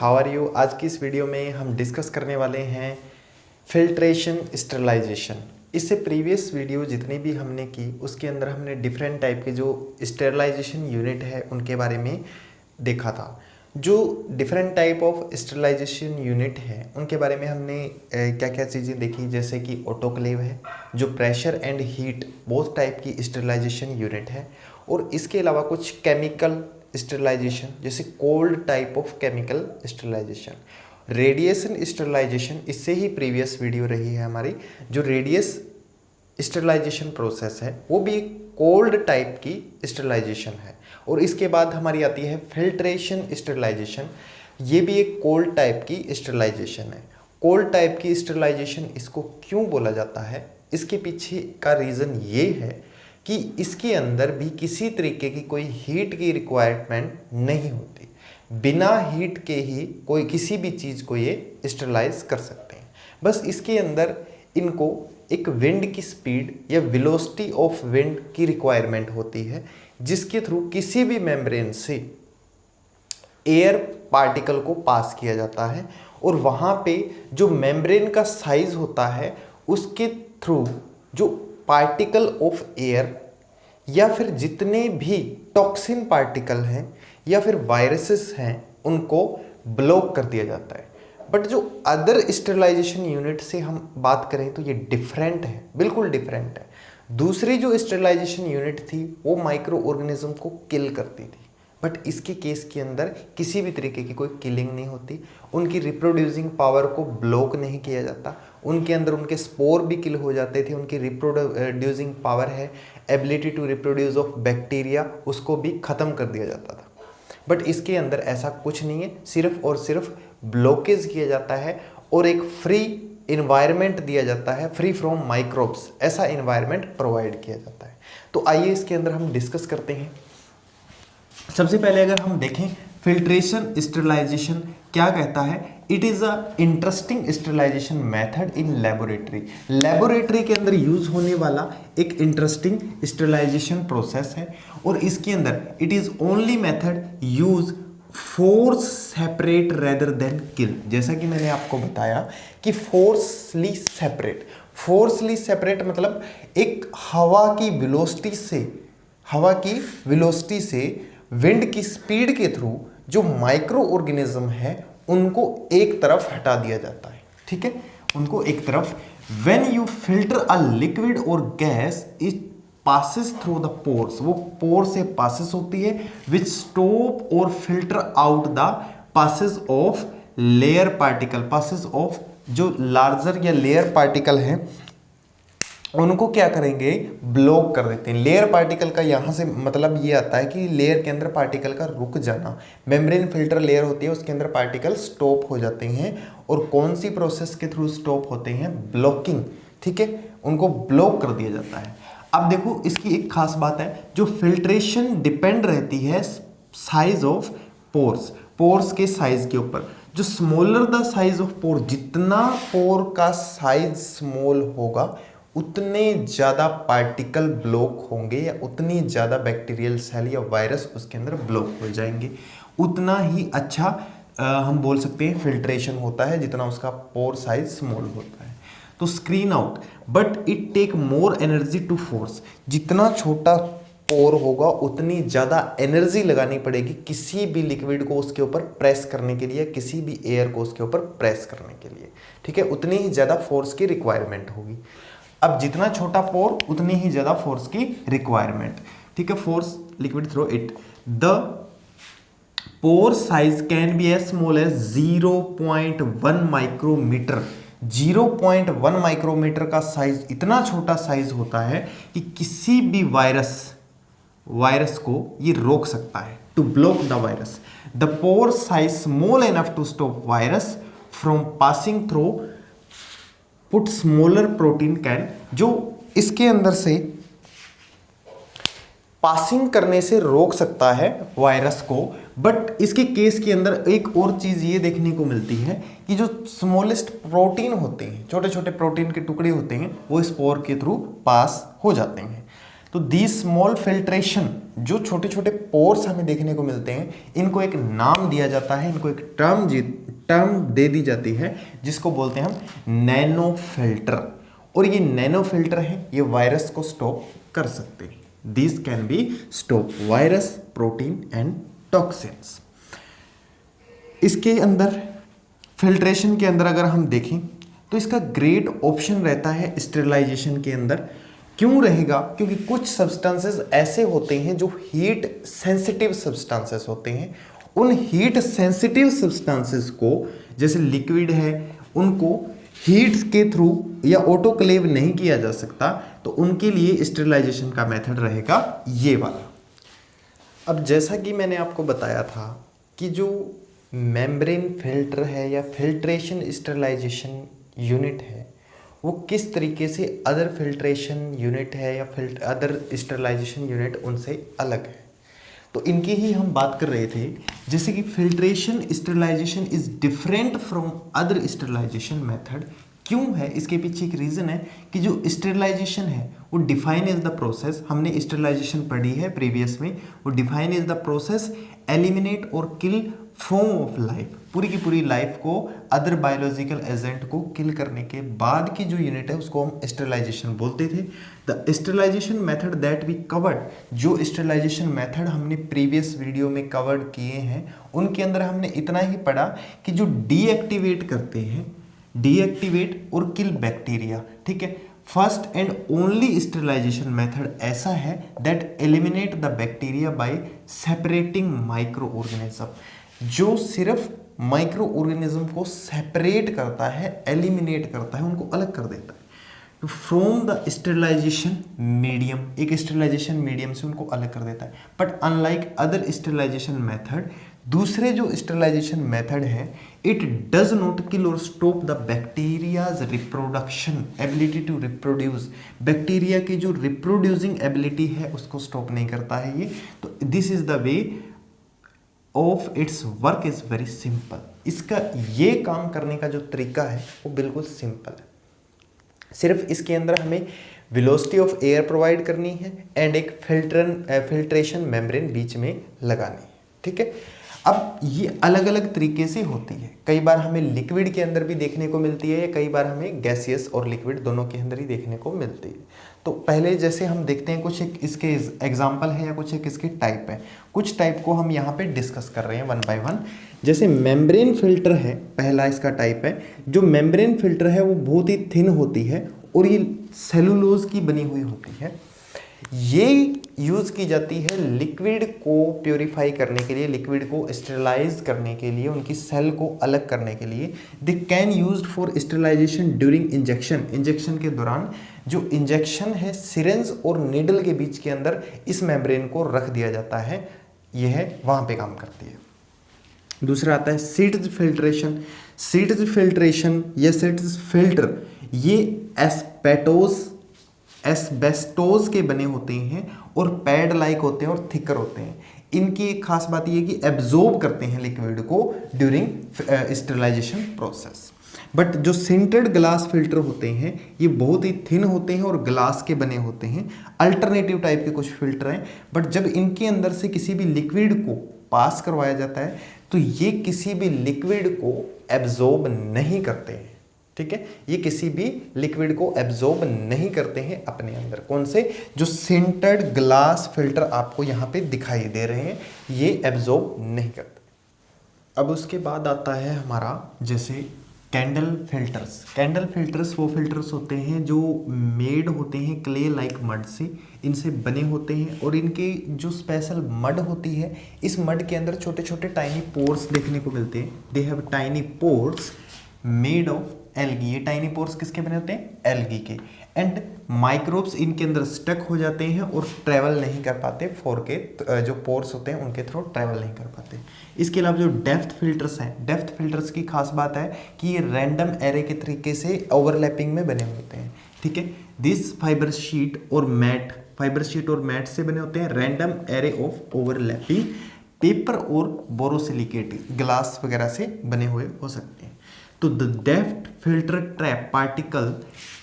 How are you. आज की इस वीडियो में हम डिस्कस करने वाले हैं फिल्ट्रेशन स्टेरलाइजेशन। इससे प्रीवियस वीडियो जितनी भी हमने की उसके अंदर हमने डिफरेंट टाइप के जो स्टेरलाइजेशन यूनिट है उनके बारे में देखा था। जो different type of sterilisation unit है उनके बारे में हमने क्या क्या चीज़ें देखी, जैसे कि ऑटोक्लेव है जो pressure and heat both type की स्टेरलाइजेशन यूनिट है, और इसके अलावा कुछ केमिकल स्टेरलाइजेशन जैसे cold type of chemical sterilisation, radiation sterilisation. इससे ही प्रीवियस वीडियो रही है हमारी। जो रेडियस स्टेरलाइजेशन प्रोसेस है वो भी कोल्ड टाइप की स्टेरलाइजेशन है। और इसके बाद हमारी आती है फिल्ट्रेशन स्टेरलाइजेशन। ये भी एक कोल्ड टाइप की स्टेरलाइजेशन है। कोल्ड टाइप की स्टेरलाइजेशन इसको क्यों बोला जाता है, इसके पीछे का रीज़न ये है कि इसके अंदर भी किसी तरीके की कोई हीट की रिक्वायरमेंट नहीं होती। बिना हीट के ही कोई किसी भी चीज़ को ये स्टेरलाइज कर सकते हैं। बस इसके अंदर इनको एक विंड की स्पीड या वेलोसिटी ऑफ विंड की रिक्वायरमेंट होती है, जिसके थ्रू किसी भी मेम्ब्रेन से एयर पार्टिकल को पास किया जाता है, और वहाँ पे जो मेम्ब्रेन का साइज होता है उसके थ्रू जो पार्टिकल ऑफ एयर या फिर जितने भी टॉक्सिन पार्टिकल हैं या फिर वायरसेस हैं उनको ब्लॉक कर दिया जाता है। बट जो अदर स्टेरलाइजेशन यूनिट से हम बात करें तो ये डिफरेंट है, बिल्कुल डिफरेंट है। दूसरी जो स्टेरलाइजेशन यूनिट थी वो माइक्रो ऑर्गेनिज्म को किल करती थी, बट इसके केस के अंदर किसी भी तरीके की कोई किलिंग नहीं होती। उनकी रिप्रोड्यूसिंग पावर को ब्लॉक नहीं किया जाता, उनके अंदर उनके स्पोर भी किल हो जाते थे। उनकी रिप्रोड्यूसिंग पावर है, ability to reproduce of bacteria, उसको भी ख़त्म कर दिया जाता था। बट इसके अंदर ऐसा कुछ नहीं है, सिर्फ और सिर्फ ब्लॉकेज किया जाता है और एक फ्री इन्वायरमेंट दिया जाता है, फ्री फ्रॉम माइक्रोब्स, ऐसा इन्वायरमेंट प्रोवाइड किया जाता है। तो आइए इसके अंदर हम डिस्कस करते हैं। सबसे पहले अगर हम देखें फिल्ट्रेशन स्टेरलाइजेशन क्या कहता है, it is a interesting sterilisation method in laboratory. Laboratory के अंदर यूज होने वाला एक इंटरेस्टिंग स्टेरलाइजेशन प्रोसेस है, और इसके अंदर it is only method use force separate rather than kill. जैसा कि मैंने आपको बताया कि फोर्सली सेपरेट मतलब एक हवा की वेलोसिटी से विंड की स्पीड के थ्रू जो माइक्रो ऑर्गेनिज्म है उनको एक तरफ हटा दिया जाता है। ठीक है, उनको एक तरफ। When you filter a liquid और gas, it passes through the pores, वो पोर से पासिस होती है, विच स्टॉप और filter out the passes of layer particle. Passes of जो लार्जर या लेयर पार्टिकल हैं उनको क्या करेंगे, ब्लॉक कर देते हैं। लेयर पार्टिकल का यहाँ से मतलब ये आता है कि लेयर के अंदर पार्टिकल का रुक जाना। मेम्ब्रेन फिल्टर लेयर होती है, उसके अंदर पार्टिकल स्टॉप हो जाते हैं, और कौन सी प्रोसेस के थ्रू स्टॉप होते हैं, ब्लॉकिंग। ठीक है, उनको ब्लॉक कर दिया जाता है। अब देखो इसकी एक खास बात है, जो फिल्ट्रेशन डिपेंड रहती है साइज ऑफ पोर्स के साइज के ऊपर। जो smaller the size of pore, जितना पोर का साइज स्मॉल होगा उतने ज़्यादा पार्टिकल ब्लॉक होंगे, या उतनी ज़्यादा बैक्टीरियल सेल या वायरस उसके अंदर ब्लॉक हो जाएंगे, उतना ही अच्छा हम बोल सकते हैं फिल्ट्रेशन होता है, जितना उसका पोर साइज स्मॉल होता है। तो screen out, but it take more energy to force. जितना छोटा पोर होगा उतनी ज़्यादा एनर्जी लगानी पड़ेगी किसी भी लिक्विड को उसके ऊपर प्रेस करने के लिए, किसी भी एयर को उसके ऊपर प्रेस करने के लिए। ठीक है, उतनी ही ज़्यादा फोर्स की रिक्वायरमेंट होगी। अब जितना छोटा पोर उतनी ही ज्यादा फोर्स की रिक्वायरमेंट। ठीक है, force liquid through it. The pore size can be as small as 0.1 micrometer. 0.1 micrometer का साइज, इतना छोटा साइज होता है कि किसी भी वायरस को ये रोक सकता है, to block the virus. The pore size small enough to stop virus from passing through put smaller protein can. जो इसके अंदर से पासिंग करने से रोक सकता है वायरस को। बट इसके केस के अंदर एक और चीज़ ये देखने को मिलती है कि जो स्मॉलेस्ट प्रोटीन होते हैं, छोटे छोटे प्रोटीन के टुकड़े होते हैं, वो स्पोर के थ्रू पास हो जाते हैं। तो दी स्मॉल फिल्ट्रेशन, जो छोटे छोटे पोर्स हमें देखने को मिलते हैं, इनको एक नाम दिया जाता है, इनको एक टर्म दे दी जाती है जिसको बोलते हैं हम नैनो फिल्टर। और ये नैनो फिल्टर है, ये वायरस को स्टॉप कर सकते हैं। This can be stop virus, protein and toxins. इसके अंदर फिल्ट्रेशन के अंदर अगर हम देखें तो इसका ग्रेट ऑप्शन रहता है स्टेरिलाइजेशन के अंदर। क्यों रहेगा? क्योंकि कुछ सब्सटेंसेस ऐसे होते हैं जो हीट सेंसिटिव सब्सटेंसेस होते हैं। उन हीट सेंसिटिव सब्सटेंसेस को, जैसे लिक्विड है, उनको हीट के थ्रू या ऑटोक्लेव नहीं किया जा सकता, तो उनके लिए स्टेरिलाइजेशन का मेथड रहेगा ये वाला। अब जैसा कि मैंने आपको बताया था कि जो मेम्ब्रेन फिल्टर है या फिल्ट्रेशन स्टेरिलाइजेशन यूनिट है, वो किस तरीके से अदर फिल्ट्रेशन यूनिट है या अदर स्टेरिलाइजेशन यूनिट उनसे अलग है। तो इनकी ही हम बात कर रहे थे, जैसे कि filtration sterilization is different from other sterilization method. क्यों है? इसके पीछे एक रीज़न है कि जो स्टेरिलाइजेशन है वो डिफाइन इज द प्रोसेस, हमने स्टेरिलाइजेशन पढ़ी है प्रीवियस में, वो define is the process eliminate और किल फॉर्म ऑफ लाइफ, पूरी की पूरी लाइफ को, अदर बायोलॉजिकल एजेंट को किल करने के बाद की जो यूनिट है उसको हम स्टेरिलाइजेशन बोलते थे। The sterilization method that we covered, जो स्टेरिलाइजेशन मेथड हमने प्रीवियस वीडियो में कवर्ड किए हैं, उनके अंदर हमने इतना ही पढ़ा कि जो डीएक्टिवेट करते हैं, डीएक्टिवेट और किल बैक्टीरिया, ठीक है। First and only sterilization method ऐसा है that eliminate the bacteria by separating microorganism, जो सिर्फ माइक्रो ऑर्गेनिज्म को सेपरेट करता है, एलिमिनेट करता है, उनको अलग कर देता है फ्रॉम द स्टेरिलाइजेशन मीडियम, एक स्टेरिलाइजेशन मीडियम से उनको अलग कर देता है। But unlike other sterilization method, दूसरे जो स्टेरिलाइजेशन मेथड है, इट डज नॉट किल और stop the bacteria's reproduction ability to reproduce, bacteria की जो रिप्रोड्यूसिंग एबिलिटी है उसको स्टॉप नहीं करता है ये। तो this is the way of its work is very simple. इसका ये काम करने का जो तरीका है वो बिल्कुल सिंपल है। सिर्फ इसके अंदर हमें वेलोसिटी ऑफ एयर प्रोवाइड करनी है एंड एक फिल्ट्रेशन मेम्ब्रेन बीच में लगानी है, ठीक है। अब ये अलग अलग तरीके से होती है, कई बार हमें लिक्विड के अंदर भी देखने को मिलती है, या कई बार हमें गैसियस और लिक्विड दोनों के अंदर ही देखने को मिलती है। तो पहले जैसे हम देखते हैं, कुछ एक इसके एग्जाम्पल है या कुछ एक इसके टाइप है, कुछ टाइप को हम यहाँ पे डिस्कस कर रहे हैं वन बाय वन। जैसे मेम्ब्रेन फिल्टर है, पहला इसका टाइप है। जो मेम्ब्रेन फिल्टर है वो बहुत ही थिन होती है और ये सेलुलोज की बनी हुई होती है। ये यूज़ की जाती है लिक्विड को प्योरीफाई करने के लिए, लिक्विड को स्टेरिलाइज करने के लिए, उनकी सेल को अलग करने के लिए। They can used for sterilization during injection, injection के दौरान जो इंजेक्शन है सिरेंज और नीडल के बीच के अंदर इस मेम्ब्रेन को रख दिया जाता है, यह वहाँ पे काम करती है। दूसरा आता है सीड्स फिल्ट्रेशन। सीड्स फिल्ट्रेशन या सीड्स फिल्टर, ये एस्बेस्टोस के बने होते हैं और पैड लाइक होते हैं और थिकर होते हैं। इनकी एक खास बात यह है कि एब्जॉर्ब करते हैं लिक्विड को ड्यूरिंग स्टेरिलाइजेशन प्रोसेस। बट जो सिंटेड ग्लास फिल्टर होते हैं ये बहुत ही थिन होते हैं और ग्लास के बने होते हैं। अल्टरनेटिव टाइप के कुछ फिल्टर हैं, बट जब इनके अंदर से किसी भी लिक्विड को पास करवाया जाता है तो ये किसी भी लिक्विड को एब्जॉर्ब नहीं करते हैं, ठीक है। ये किसी भी लिक्विड को एब्जॉर्ब नहीं करते हैं अपने अंदर। कौन से? जो सिंटेड ग्लास फिल्टर आपको यहाँ पे दिखाई दे रहे हैं, ये एब्जॉर्ब नहीं करते। अब उसके बाद आता है हमारा जैसे कैंडल फिल्टर्स। कैंडल फिल्टर्स वो फिल्टर्स होते हैं जो मेड होते हैं क्ले लाइक मड से, इनसे बने होते हैं और इनके जो स्पेशल मड होती है, इस मड के अंदर छोटे छोटे टाइनी पोर्स देखने को मिलते हैं। They have tiny pores made of algae. ये टाइनी पोर्स किसके बने होते हैं? एल्गी के। एंड माइक्रोब्स इनके अंदर स्टक हो जाते हैं और ट्रैवल नहीं कर पाते, फोर के जो पोर्स होते हैं उनके थ्रू ट्रैवल नहीं कर पाते। इसके अलावा जो डेप्थ फिल्टर्स हैं, डेप्थ फिल्टर्स की खास बात है कि ये रैंडम एरे के तरीके से ओवरलैपिंग में बने होते हैं, ठीक है। दिस फाइबर शीट और मैट से बने होते हैं, random array of overlapping. Paper और बोरोसिलिकेट ग्लास वगैरह से बने हुए हो सकते हैं। तो the depth filter trap particle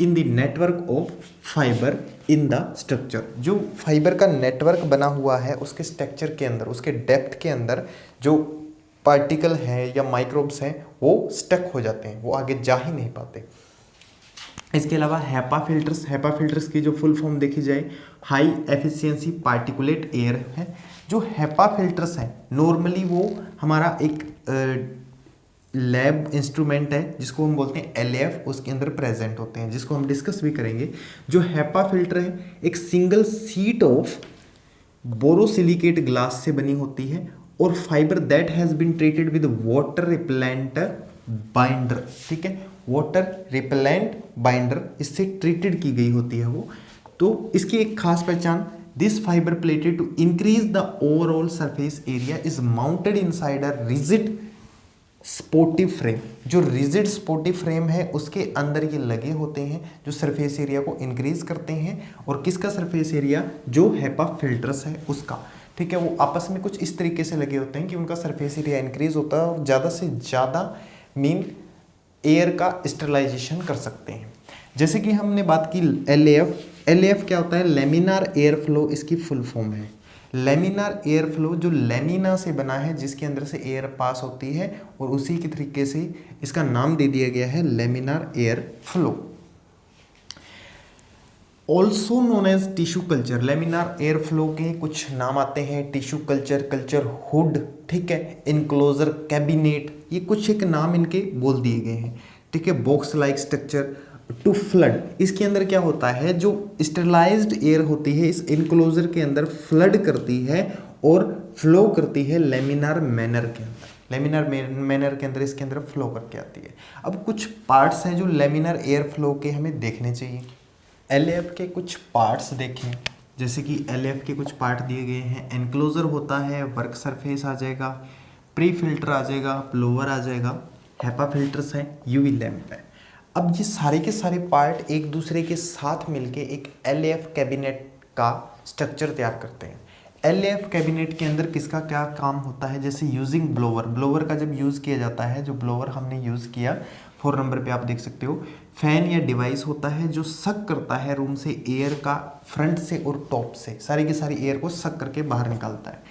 in the network of fibre in the structure. जो फाइबर का नेटवर्क बना हुआ है उसके स्ट्रक्चर के अंदर, उसके डेप्थ के अंदर जो पार्टिकल हैं या माइक्रोब्स हैं वो स्टक हो जाते हैं, वो आगे जा ही नहीं पाते। इसके अलावा हैपा फिल्टर्स की जो फुल फॉर्म देखी जाए हाई एफिशिएंसी पार्टिकुलेट एयर है। जो हैपा फिल्टर्स हैं नॉर्मली वो हमारा एक लैब इंस्ट्रूमेंट है जिसको हम बोलते हैं LAF, उसके अंदर प्रेजेंट होते हैं, जिसको हम डिस्कस भी करेंगे। जो हैपा फिल्टर है एक single sheet of borosilicate glass से बनी होती है और fibre that has been treated with water repellent binder, ठीक है, वाटर रिपेलेंट बाइंडर इससे ट्रीटेड की गई होती है वो। तो इसकी एक खास पहचान, this fibre pleated to increase the overall surface area is mounted inside a rigid sportive frame. जो रिजिड स्पोर्टिव फ्रेम है उसके अंदर ये लगे होते हैं जो सरफेस एरिया को इंक्रीज करते हैं। और किसका सरफेस एरिया? जो हैपा फिल्टर्स है उसका, ठीक है। वो आपस में कुछ इस तरीके से लगे होते हैं कि उनका सरफेस एरिया इंक्रीज होता है और ज़्यादा से ज़्यादा मीन एयर का स्टरलाइजेशन कर सकते हैं। जैसे कि हमने बात की LAF क्या होता है? लेमिनार एयर फ्लो इसकी फुल फॉर्म है। लेमिनार एयर फ्लो जो लेमिना से बना है जिसके अंदर से एयर पास होती है और उसी के तरीके से इसका नाम दे दिया गया है laminar air flow. Also known as tissue culture. Laminar air flow के कुछ नाम आते हैं, टिश्यू कल्चर, कल्चर हुड, ठीक है, इनक्लोजर कैबिनेट, ये कुछ एक नाम इनके बोल दिए गए हैं, ठीक है। Box like structure to flood, इसके अंदर क्या होता है जो स्टेरलाइज्ड एयर होती है इस इनक्लोजर के अंदर फ्लड करती है और फ्लो करती है लेमिनार मैनर के अंदर। लेमिनार मैनर के अंदर इसके अंदर फ्लो करके आती है। अब कुछ पार्ट्स हैं जो लेमिनार एयर फ्लो के हमें देखने चाहिए। LAF के कुछ पार्ट्स देखें, जैसे कि LAF के कुछ पार्ट दिए गए हैं। एनक्लोजर होता है, वर्क सरफेस आ जाएगा, प्री फिल्टर आ जाएगा, ब्लोअर आ जाएगा, हैपा फिल्टर्स हैं, UV लैम्प है। अब ये सारे के सारे पार्ट एक दूसरे के साथ मिलके एक LAF कैबिनेट का स्ट्रक्चर तैयार करते हैं। LAF कैबिनेट के अंदर किसका क्या काम होता है? जैसे यूजिंग ब्लोअर का जब यूज़ किया जाता है, जो ब्लोअर हमने यूज़ किया 4 नंबर पे आप देख सकते हो, फैन या डिवाइस होता है जो सक करता है रूम से एयर का, फ्रंट से और टॉप से सारी की सारी एयर को सक करके बाहर निकालता है।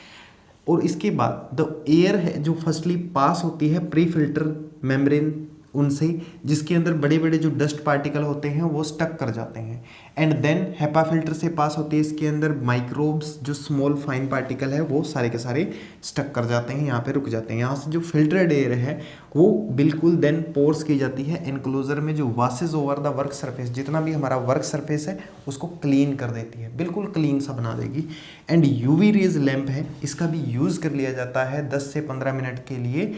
और इसके बाद द एयर है जो फर्स्टली पास होती है प्री फिल्टर मेम्ब्रेन उनसे, जिसके अंदर बड़े बड़े जो डस्ट पार्टिकल होते हैं वो स्टक कर जाते हैं। एंड देन हैपा फिल्टर से पास होती है, इसके अंदर माइक्रोब्स जो स्मॉल फाइन पार्टिकल है वो सारे के सारे स्टक कर जाते हैं, यहाँ पे रुक जाते हैं। यहाँ से जो फिल्टर्ड एयर है वो बिल्कुल देन पोर्स की जाती है एनक्लोजर में, जो washes over the work surface, जितना भी हमारा वर्क सरफेस है उसको क्लीन कर देती है, बिल्कुल क्लीन सा बना देगी। एंड UV रेज लैम्प है, इसका भी यूज़ कर लिया जाता है 10 से 15 मिनट के लिए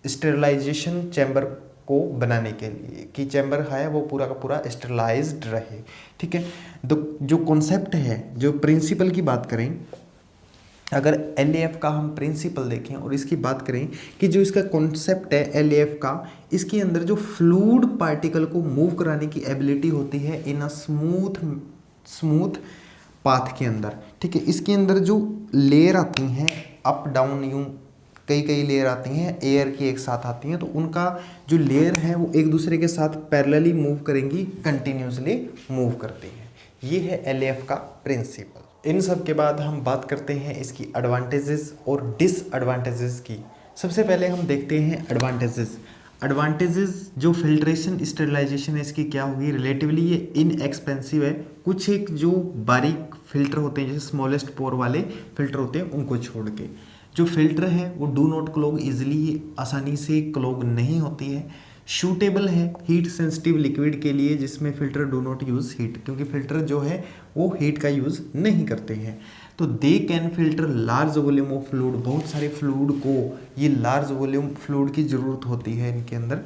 स्टेरलाइजेशन चैम्बर को बनाने के लिए, कि चैम्बर है वो पूरा का पूरा स्टेरलाइज्ड रहे, ठीक है। तो जो कॉन्सेप्ट है, जो प्रिंसिपल की बात करें, अगर LAF का हम प्रिंसिपल देखें और इसकी बात करें कि जो इसका कॉन्सेप्ट है LAF का, इसके अंदर जो फ्लूइड पार्टिकल को मूव कराने की एबिलिटी होती है इन अ स्मूथ पाथ के अंदर, ठीक है। इसके अंदर जो लेयर आती हैं अप डाउन, यूँ कई लेयर आती हैं एयर की एक साथ आती हैं, तो उनका जो लेयर है वो एक दूसरे के साथ पैरेलली मूव करेंगी, कंटिन्यूसली मूव करती हैं। ये है LAF का प्रिंसिपल। इन सब के बाद हम बात करते हैं इसकी एडवांटेजेस और डिसएडवांटेजेस की। सबसे पहले हम देखते हैं एडवांटेजेस जो फिल्ट्रेशन स्टेरिलाइजेशन है इसकी क्या होगी, रिलेटिवली ये इनएक्सपेंसिव है। कुछ एक जो बारीक फिल्टर होते हैं जैसे स्मॉलेस्ट पोर वाले फिल्टर होते हैं उनको छोड़ के, जो फिल्टर है वो डू नॉट क्लॉग, इजीली आसानी से क्लॉग नहीं होती है। शूटेबल है हीट सेंसिटिव लिक्विड के लिए, जिसमें filter do not use heat, क्योंकि फिल्टर जो है वो हीट का यूज़ नहीं करते हैं। तो they can filter large volume of fluid, बहुत सारे फ्लूइड को ये लार्ज वॉल्यूम फ्लूइड की ज़रूरत होती है इनके अंदर।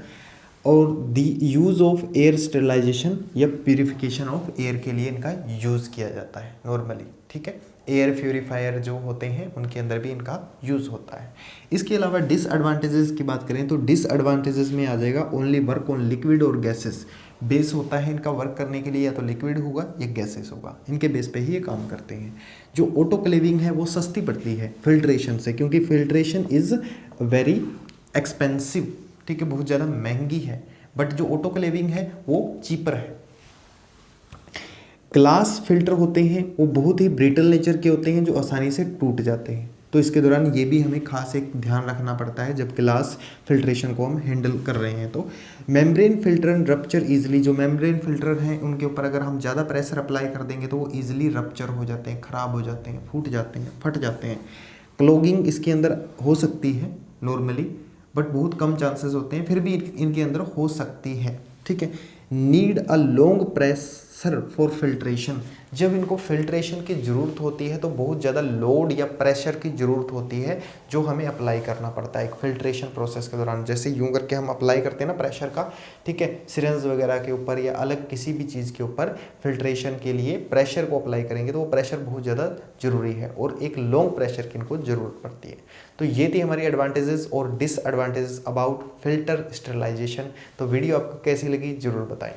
और दी यूज़ ऑफ एयर स्टेरिलाइजेशन या प्यूरिफिकेशन ऑफ एयर के लिए इनका यूज़ किया जाता है नॉर्मली, ठीक है। एयर प्यूरीफायर जो होते हैं उनके अंदर भी इनका यूज़ होता है। इसके अलावा डिसएडवांटेजेस की बात करें तो डिसएडवांटेजेस में आ जाएगा ओनली वर्क ऑन लिक्विड और गैसेस। बेस होता है इनका वर्क करने के लिए या तो लिक्विड होगा या गैसेस होगा, इनके बेस पे ही ये काम करते हैं। जो ऑटोक्लेविंग है वो सस्ती पड़ती है फिल्ट्रेशन से, क्योंकि फिल्ट्रेशन इज़ वेरी एक्सपेंसिव, ठीक है, बहुत ज़्यादा महंगी है। बट जो ऑटोक्लेविंग है वो चीपर है। ग्लास फिल्टर होते हैं वो बहुत ही ब्रिटल नेचर के होते हैं जो आसानी से टूट जाते हैं, तो इसके दौरान ये भी हमें खास एक ध्यान रखना पड़ता है जब ग्लास फिल्ट्रेशन को हम हैंडल कर रहे हैं। तो membrane filter and rupture easily, जो मेम्ब्रेन फिल्टर हैं उनके ऊपर अगर हम ज़्यादा प्रेशर अप्लाई कर देंगे तो वो ईजिली रप्चर हो जाते हैं, ख़राब हो जाते हैं, फूट जाते हैं, फट जाते हैं। क्लॉगिंग इसके अंदर हो सकती है नॉर्मली, बट बहुत कम चांसेस होते हैं, फिर भी इनके अंदर हो सकती है। ठीक है। Need a long pressure for filtration, जब इनको फिल्ट्रेशन की ज़रूरत होती है तो बहुत ज़्यादा लोड या प्रेशर की ज़रूरत होती है जो हमें अप्लाई करना पड़ता है एक फिल्ट्रेशन प्रोसेस के दौरान। जैसे यूँ करके हम अप्लाई करते हैं ना प्रेशर का, ठीक है, सिरिंज वगैरह के ऊपर या अलग किसी भी चीज़ के ऊपर फिल्ट्रेशन के लिए प्रेशर को अप्लाई करेंगे तो वो प्रेशर बहुत ज़्यादा ज़रूरी है और एक लॉन्ग प्रेशर की इनको ज़रूरत पड़ती है। तो ये थी हमारी एडवांटेजेस और डिसएडवांटेजेस अबाउट फिल्टर स्टरलाइजेशन। तो वीडियो आपको कैसी लगी ज़रूर बताएं।